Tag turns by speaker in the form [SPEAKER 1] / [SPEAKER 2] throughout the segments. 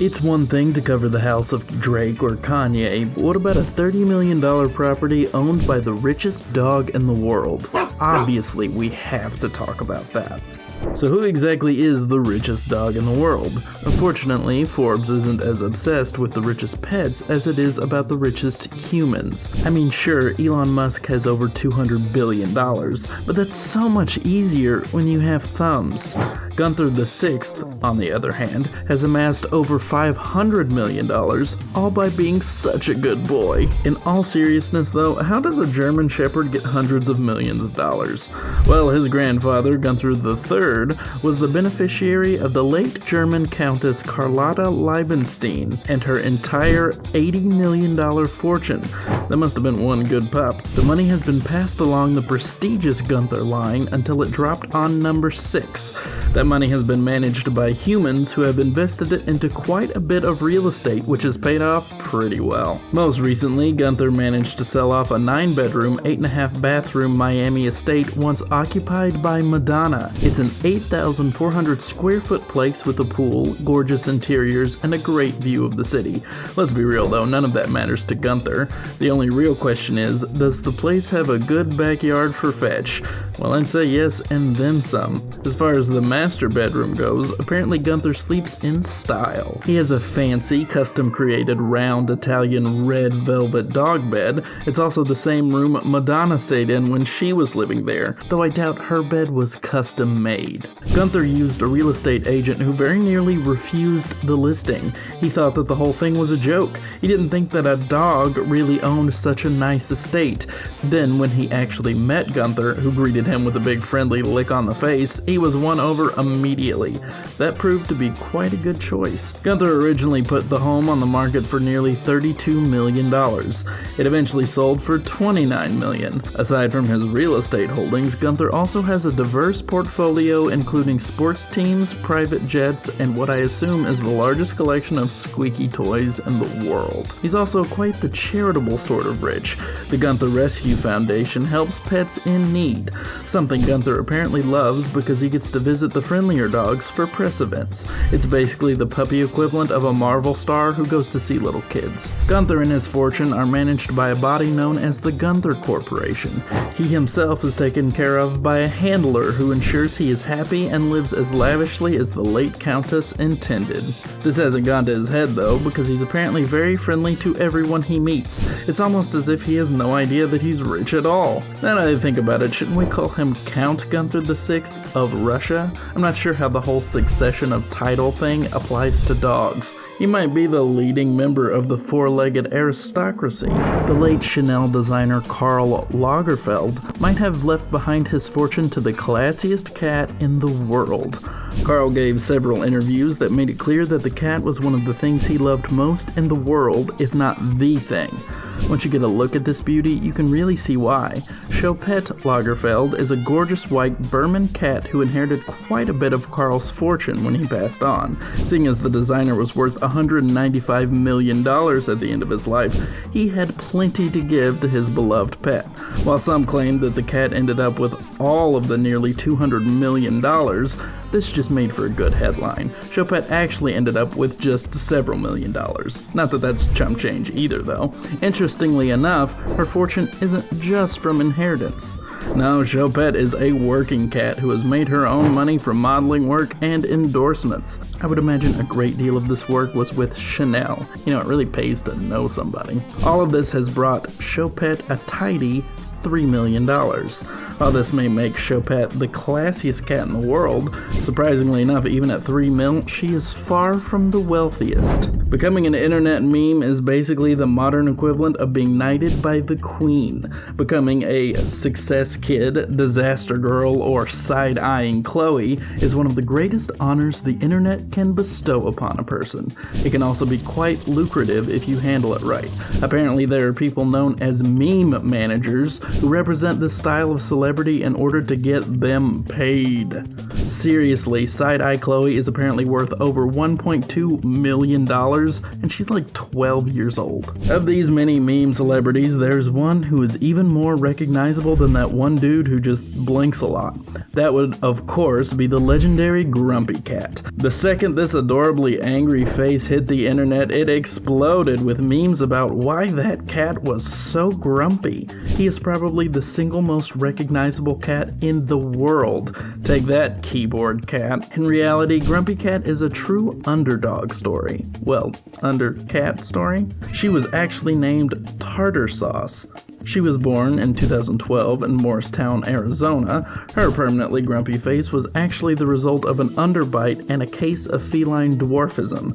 [SPEAKER 1] It's one thing to cover the house of Drake or Kanye, but what about a $30 million property owned by the richest dog in the world? Obviously, we have to talk about that. So who exactly is the richest dog in the world? Unfortunately, Forbes isn't as obsessed with the richest pets as it is about the richest humans. I mean, sure, Elon Musk has over $200 billion, but that's so much easier when you have thumbs. Gunther VI, on the other hand, has amassed over $500 million, all by being such a good boy. In all seriousness though, how does a German Shepherd get hundreds of millions of dollars? Well, his grandfather, Gunther III, was the beneficiary of the late German Countess Carlotta Liebenstein and her entire $80 million fortune. That must have been one good pup. The money has been passed along the prestigious Gunther line until it dropped on number 6. That money has been managed by humans who have invested it into quite a bit of real estate, which has paid off pretty well. Most recently, Gunther managed to sell off a 9-bedroom, 8.5-bathroom Miami estate once occupied by Madonna. It's an 8,400 square foot place with a pool, gorgeous interiors, and a great view of the city. Let's be real though, none of that matters to Gunther. The only real question is, does the place have a good backyard for fetch? Well, I'd say yes, and then some. As far as the master bedroom goes, apparently Gunther sleeps in style. He has a fancy, custom-created, round Italian red velvet dog bed. It's also the same room Madonna stayed in when she was living there, though I doubt her bed was custom-made. Gunther used a real estate agent who very nearly refused the listing. He thought that the whole thing was a joke. He didn't think that a dog really owned such a nice estate. Then, when he actually met Gunther, who greeted him with a big friendly lick on the face, he was won over immediately. That proved to be quite a good choice. Gunther originally put the home on the market for nearly $32 million. It eventually sold for $29 million. Aside from his real estate holdings, Gunther also has a diverse portfolio including sports teams, private jets, and what I assume is the largest collection of squeaky toys in the world. He's also quite the charitable sort of rich. The Gunther Rescue Foundation helps pets in need, something Gunther apparently loves because he gets to visit the friendlier dogs for press events. It's basically the puppy equivalent of a Marvel star who goes to see little kids. Gunther and his fortune are managed by a body known as the Gunther Corporation. He himself is taken care of by a handler who ensures he is happy and lives as lavishly as the late Countess intended. This hasn't gone to his head though, because he's apparently very friendly to everyone he meets. It's almost as if he has no idea that he's rich at all. Now that I think about it, shouldn't we call him Count Gunther VI of Russia? I'm not sure how the whole succession of title thing applies to dogs. He might be the leading member of the four-legged aristocracy. The late Chanel designer Karl Lagerfeld might have left behind his fortune to the classiest cat in the world. Karl gave several interviews that made it clear that the cat was one of the things he loved most in the world, if not the thing. Once you get a look at this beauty, you can really see why. Choupette Lagerfeld is a gorgeous white Burman cat who inherited quite a bit of Karl's fortune when he passed on. Seeing as the designer was worth $195 million at the end of his life, he had plenty to give to his beloved pet. While some claim that the cat ended up with all of the nearly $200 million, this just made for a good headline. Choupette actually ended up with just several $million. Not that that's chump change either though. Interestingly enough, her fortune isn't just from inheritance. No, Choupette is a working cat who has made her own money from modeling work and endorsements. I would imagine a great deal of this work was with Chanel. You know, it really pays to know somebody. All of this has brought Choupette a tidy $3 million. While this may make Choupette the classiest cat in the world, surprisingly enough, even at $3 million, she is far from the wealthiest. Becoming an internet meme is basically the modern equivalent of being knighted by the Queen. Becoming a success kid, disaster girl, or side-eyeing Chloe is one of the greatest honors the internet can bestow upon a person. It can also be quite lucrative if you handle it right. Apparently there are people known as meme managers who represent this style of celebrity in order to get them paid. Seriously, Side-Eye Chloe is apparently worth over $1.2 million, and she's like 12 years old. Of these many meme celebrities, there's one who is even more recognizable than that one dude who just blinks a lot. That would, of course, be the legendary Grumpy Cat. The second this adorably angry face hit the internet, it exploded with memes about why that cat was so grumpy. He is probably the single most recognizable cat in the world. Take that, keyboard cat. In reality, Grumpy Cat is a true underdog story. Well, under-cat story? She was actually named Tartar Sauce. She was born in 2012 in Morristown, Arizona. Her permanently grumpy face was actually the result of an underbite and a case of feline dwarfism.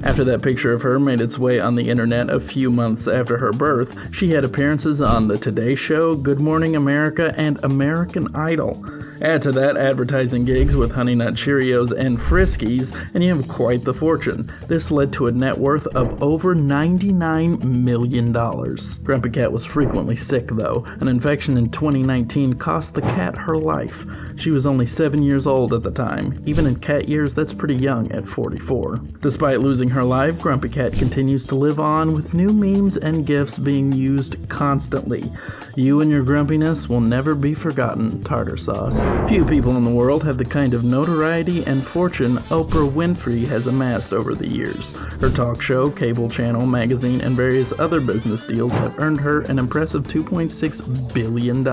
[SPEAKER 1] After that picture of her made its way on the internet a few months after her birth, she had appearances on The Today Show, Good Morning America, and American Idol. Add to that advertising gigs with Honey Nut Cheerios and Friskies, and you have quite the fortune. This led to a net worth of over $99 million. Grumpy Cat was frequently sick, though. An infection in 2019 cost the cat her life. She was only 7 years old at the time. Even in cat years, that's pretty young at 44. Despite losing her life, Grumpy Cat continues to live on, with new memes and gifs being used constantly. You and your grumpiness will never be forgotten, Tartar Sauce. Few people in the world have the kind of notoriety and fortune Oprah Winfrey has amassed over the years. Her talk show, cable channel, magazine, and various other business deals have earned her an impressive $2.6 billion.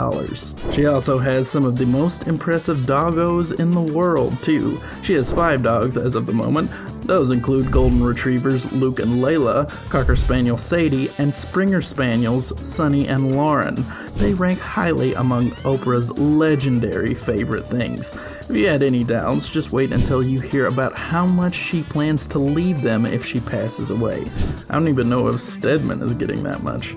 [SPEAKER 1] She also has some of the most impressive doggos in the world, too. She has 5 dogs as of the moment. Those include Golden Retrievers Luke and Layla, Cocker Spaniel Sadie, and Springer Spaniels Sunny and Lauren. They rank highly among Oprah's legendary favorite things. If you had any doubts, just wait until you hear about how much she plans to leave them if she passes away. I don't even know if Stedman is getting that much.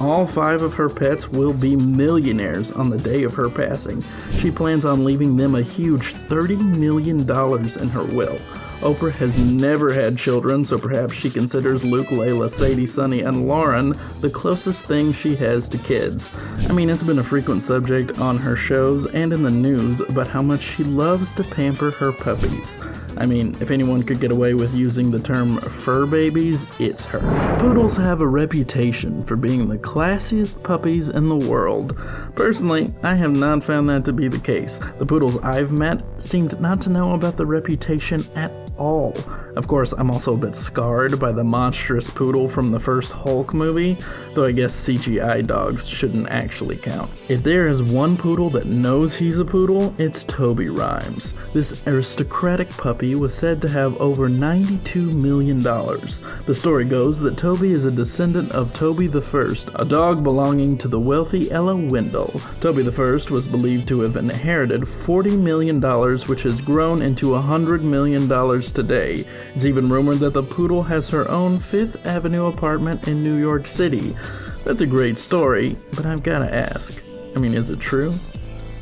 [SPEAKER 1] All 5 of her pets will be millionaires on the day of her passing. She plans on leaving them a huge $30 million in her will. Oprah has never had children, so perhaps she considers Luke, Layla, Sadie, Sunny, and Lauren the closest thing she has to kids. I mean, it's been a frequent subject on her shows and in the news about how much she loves to pamper her puppies. I mean, if anyone could get away with using the term fur babies, it's her. Poodles have a reputation for being the classiest puppies in the world. Personally, I have not found that to be the case. The poodles I've met seemed not to know about the reputation at all. Of course, I'm also a bit scarred by the monstrous poodle from the first Hulk movie, though I guess CGI dogs shouldn't actually count. If there is one poodle that knows he's a poodle, it's Toby Rimes. This aristocratic puppy was said to have over $92 million. The story goes that Toby is a descendant of Toby I, a dog belonging to the wealthy Ella Wendell. Toby I was believed to have inherited $40 million, which has grown into $100 million today. It's even rumored that the poodle has her own Fifth Avenue apartment in New York City. That's a great story, but I've gotta ask, is it true?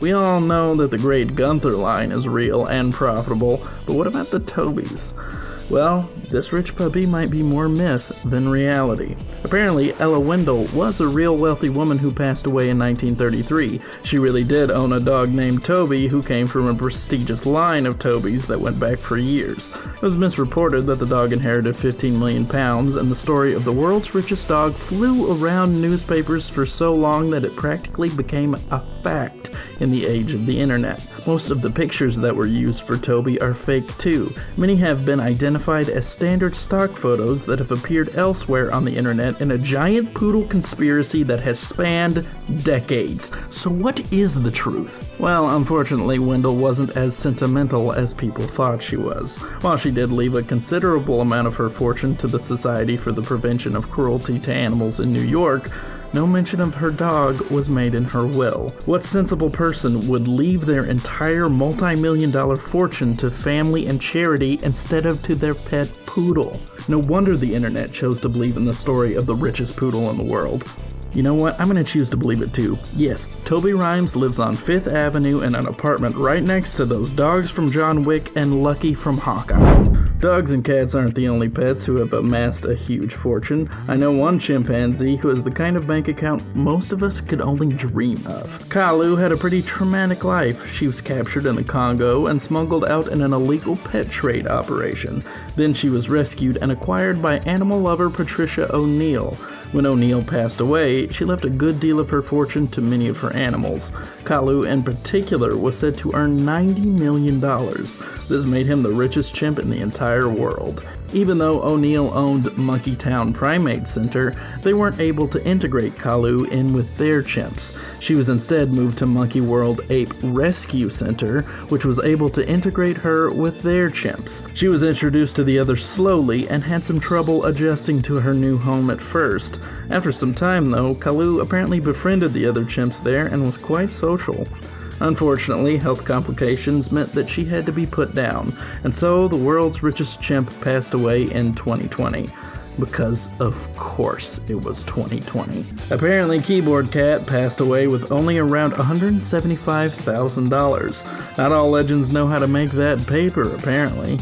[SPEAKER 1] We all know that the great Gunther line is real and profitable, but what about the Tobys? Well, this rich puppy might be more myth than reality. Apparently, Ella Wendell was a real wealthy woman who passed away in 1933. She really did own a dog named Toby who came from a prestigious line of Tobys that went back for years. It was misreported that the dog inherited 15 million pounds, and the story of the world's richest dog flew around newspapers for so long that it practically became a fact in the age of the internet. Most of the pictures that were used for Toby are fake too. Many have been identified as standard stock photos that have appeared elsewhere on the internet in a giant poodle conspiracy that has spanned decades. So what is the truth? Well, unfortunately, Wendell wasn't as sentimental as people thought she was. While she did leave a considerable amount of her fortune to the Society for the Prevention of Cruelty to Animals in New York, no mention of her dog was made in her will. What sensible person would leave their entire multi-million-dollar fortune to family and charity instead of to their pet poodle? No wonder the internet chose to believe in the story of the richest poodle in the world. You know what? I'm going to choose to believe it too. Yes, Toby Rimes lives on Fifth Avenue in an apartment right next to those dogs from John Wick and Lucky from Hawkeye. Dogs and cats aren't the only pets who have amassed a huge fortune. I know one chimpanzee who has the kind of bank account most of us could only dream of. Kalu had a pretty traumatic life. She was captured in the Congo and smuggled out in an illegal pet trade operation. Then she was rescued and acquired by animal lover Patricia O'Neill. When O'Neill passed away, she left a good deal of her fortune to many of her animals. Kalu, in particular, was said to earn $90 million. This made him the richest chimp in the entire world. Even though O'Neill owned Monkey Town Primate Center, they weren't able to integrate Kalu in with their chimps. She was instead moved to Monkey World Ape Rescue Center, which was able to integrate her with their chimps. She was introduced to the others slowly and had some trouble adjusting to her new home at first. After some time, though, Kalu apparently befriended the other chimps there and was quite social. Unfortunately, health complications meant that she had to be put down, and so the world's richest chimp passed away in 2020. Because, of course, it was 2020. Apparently, Keyboard Cat passed away with only around $175,000. Not all legends know how to make that paper, apparently.